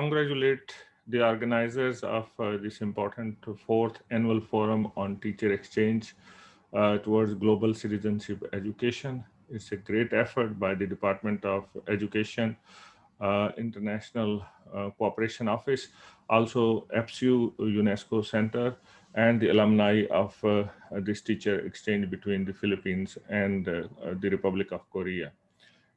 congratulate the organizers of this important fourth annual forum on teacher exchange towards global citizenship education. It's a great effort by the Department of Education, International Cooperation Office, also EPSU UNESCO Center, and the alumni of this teacher exchange between the Philippines and the Republic of Korea.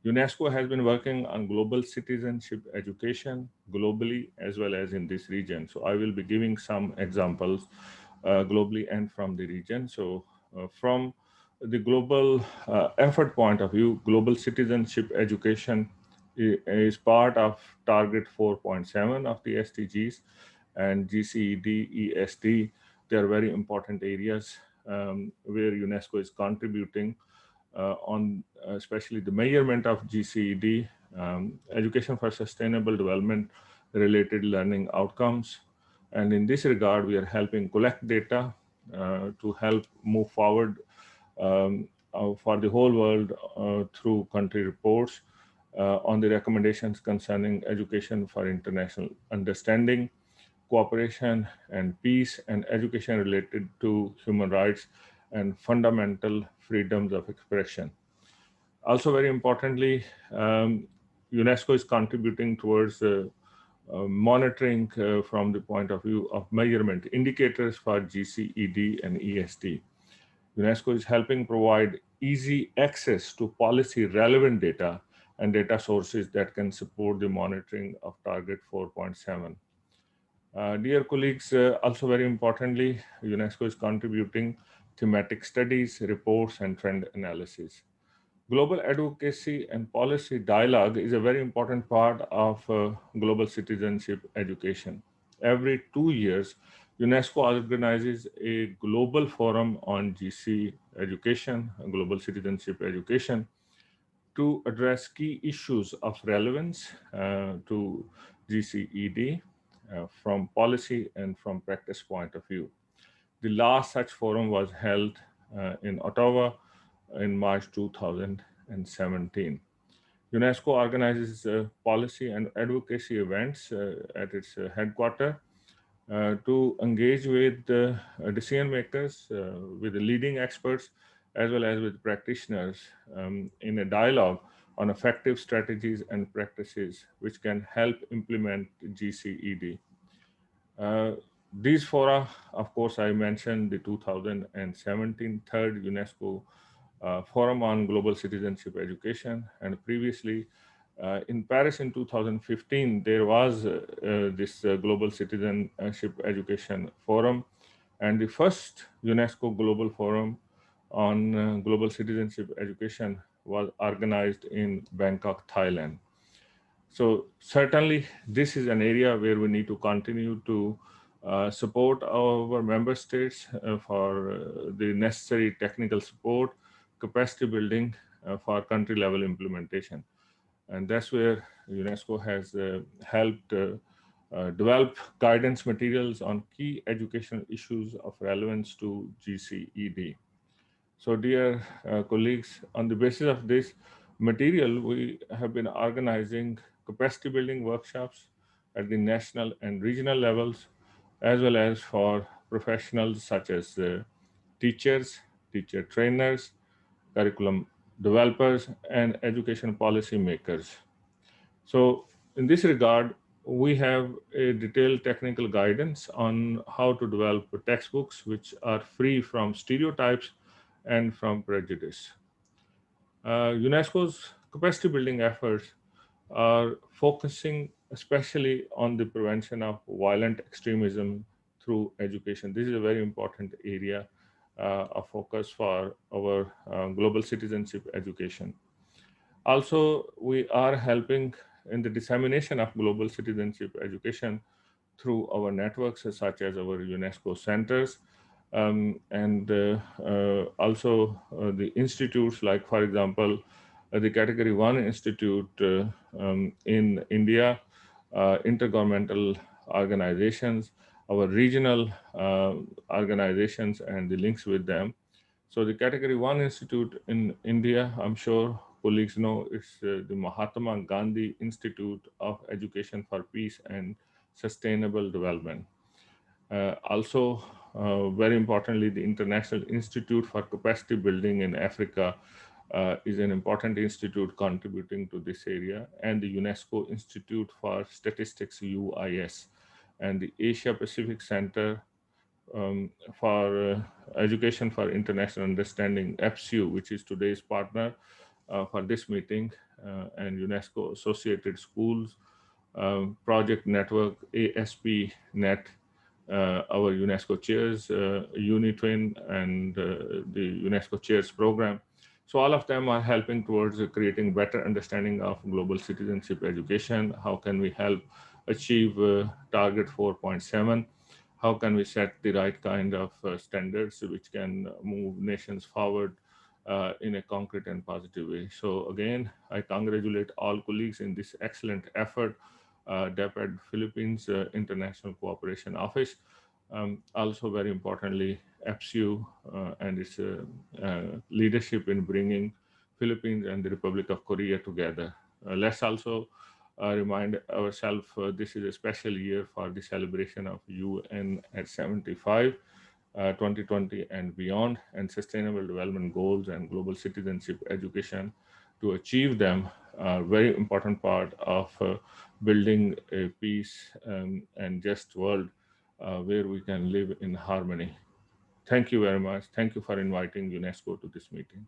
UNESCO has been working on global citizenship education globally as well as in this region. So I will be giving some examples globally and from the region. So from the global effort point of view, global citizenship education is part of Target 4.7 of the SDGs and GCED, ESD. They are very important areas where UNESCO is contributing on especially the measurement of GCED, education for sustainable development related learning outcomes. And in this regard, we are helping collect data to help move forward for the whole world through country reports on the recommendations concerning education for international understanding, cooperation and peace, and education related to human rights and fundamental freedoms of expression. Also, very importantly, UNESCO is contributing towards monitoring from the point of view of measurement indicators for GCED and ESD. UNESCO is helping provide easy access to policy relevant data and data sources that can support the monitoring of Target 4.7. Dear colleagues, also very importantly, UNESCO is contributing thematic studies, reports, and trend analysis. Global advocacy and policy dialogue is a very important part of global citizenship education. Every 2 years, UNESCO organizes a global forum on GC education, global citizenship education, to address key issues of relevance to GCED from policy and from practice point of view. The last such forum was held in Ottawa in March 2017. UNESCO organizes policy and advocacy events at its headquarters to engage with decision makers, with the leading experts, as well as with practitioners in a dialogue on effective strategies and practices which can help implement GCED. Uh, these fora, of course, I mentioned the 2017 third UNESCO Forum on Global Citizenship Education, and previously in Paris in 2015, there was this Global Citizenship Education Forum, and the first UNESCO Global Forum on Global Citizenship Education was organized in Bangkok, Thailand. So certainly, this is an area where we need to continue to support our member states for the necessary technical support, capacity building for country level implementation. And that's where UNESCO has helped develop guidance materials on key educational issues of relevance to GCED. So, dear colleagues, on the basis of this material, we have been organizing capacity building workshops at the national and regional levels, as well as for professionals such as teachers, teacher trainers, curriculum developers, and education policy makers. So, in this regard, we have a detailed technical guidance on how to develop textbooks which are free from stereotypes and from prejudice. UNESCO's capacity building efforts are focusing especially on the prevention of violent extremism through education. This is a very important area of focus for our global citizenship education. Also, we are helping in the dissemination of global citizenship education through our networks, such as our UNESCO centers, and also the institutes, like, for example, the Category 1 Institute in India, intergovernmental organizations, our regional organizations, and the links with them. So, the Category 1 Institute in India, I'm sure colleagues know, it's the Mahatma Gandhi Institute of Education for Peace and Sustainable Development. Also, very importantly, the International Institute for Capacity Building in Africa is an important institute contributing to this area, and the UNESCO Institute for Statistics (UIS), and the Asia Pacific Center for Education for International Understanding (EPSU), which is today's partner for this meeting, and UNESCO Associated Schools Project Network ASP.NET, our UNESCO Chairs, UniTwin, and the UNESCO Chairs program. So all of them are helping towards creating better understanding of global citizenship education. How can we help achieve target 4.7? How can we set the right kind of standards which can move nations forward in a concrete and positive way? So again, I congratulate all colleagues in this excellent effort. DEPED Philippines International Cooperation Office. Also, very importantly, EPSU and its leadership in bringing Philippines and the Republic of Korea together. Let's also remind ourselves this is a special year for the celebration of UN at 75, 2020 and beyond, and sustainable development goals and global citizenship education. To achieve them, a very important part of building a peace and just world where we can live in harmony. Thank you very much. Thank you for inviting UNESCO to this meeting.